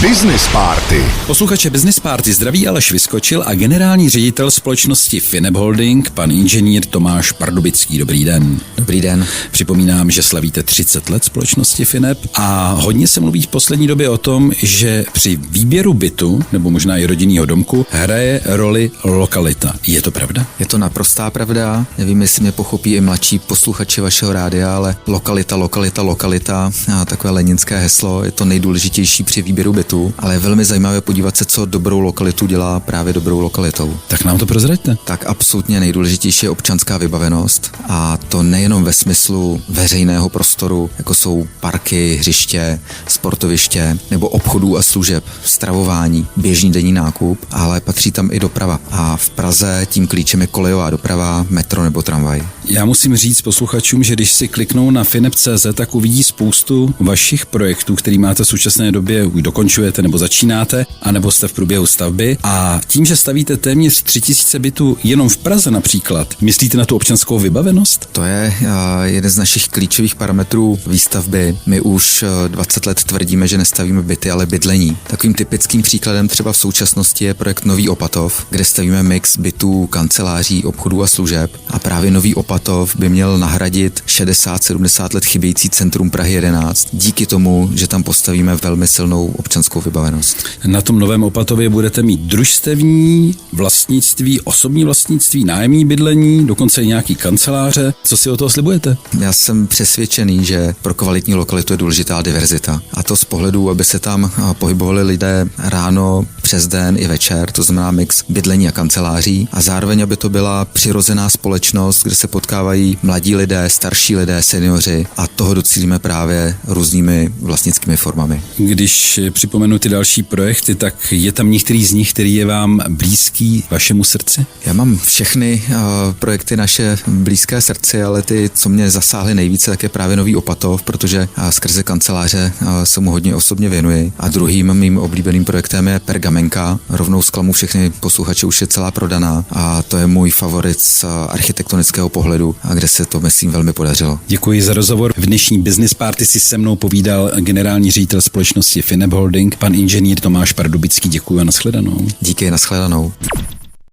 Business Party. Posluchače Business Party zdraví Aleš Vyskočil a generální ředitel společnosti Fineb Holding, pan inženýr Tomáš Pardubický. Dobrý den. Dobrý den. Připomínám, že slavíte 30 let společnosti Fineb a hodně se mluví v poslední době o tom, že při výběru bytu, nebo možná i rodinného domku, hraje roli lokalita. Je to pravda? Je to naprostá pravda. Nevím, jestli mě pochopí i mladší posluchači vašeho rádia, ale lokalita, a takové leninské heslo, je to nejdůležitější při výběru bytu, ale je velmi zajímavé podívat se, co dobrou lokalitu dělá právě dobrou lokalitou. Tak nám to prozraďte. Tak absolutně nejdůležitější je občanská vybavenost, a to nejenom ve smyslu veřejného prostoru, jako jsou parky, hřiště, sportoviště nebo obchodů a služeb, stravování, běžný denní nákup, ale patří tam i doprava. A v Praze tím klíčem je kolejová doprava, metro nebo tramvaj. Já musím říct posluchačům, že když si kliknou na fineb.cz, tak uvidí spoustu vašich projektů, který máte v současné době, už dokončujete nebo začínáte, anebo jste v průběhu stavby. A tím, že stavíte téměř 3000 bytů jenom v Praze například, myslíte na tu občanskou vybavenost? To je jeden z našich klíčových parametrů výstavby. My už 20 let tvrdíme, že nestavíme byty, ale bydlení. Takovým typickým příkladem třeba v současnosti je projekt Nový Opatov, kde stavíme mix bytů, kanceláří, obchodů a služeb. A právě Nový Opatov by měl nahradit 60-70 let chybějící centrum Prahy 11 díky tomu, že tam postavíme velmi silnou občanskou vybavenost. Na tom Novém Opatově budete mít družstevní vlastnictví, osobní vlastnictví, nájemní bydlení, dokonce i nějaký kanceláře. Co si o toho slibujete? Já jsem přesvědčený, že pro kvalitní lokalitu je důležitá diverzita. A to z pohledu, aby se tam pohybovali lidé ráno, přes den i večer, to znamená mix bydlení a kanceláří. A zároveň, aby to byla přirozená společnost, kde se potkávají mladí lidé, starší lidé, seniori, a toho docílíme právě různými vlastnickými formami. Když připomenu ty další projekty, tak je tam některý z nich, který je vám blízký vašemu srdci? Já mám všechny projekty naše blízké srdci, ale ty, co mě zasáhly nejvíce, tak je právě Nový Opatov, protože skrze kanceláře se mu hodně osobně věnuji. A druhým mým oblíbeným projektem je Pergamenka. Rovnou zklamu všechny posluchače, už je celá prodaná a to je můj favorit z architektonického pohledu, a kde se to, myslím, velmi podařilo. Děkuji za rozhovor. V dnešní Business Party si se mnou povídal generální ředitel společnosti Fineb Holding, pan inženýr Tomáš Pardubický. Děkuji a nashledanou. Díky, nashledanou.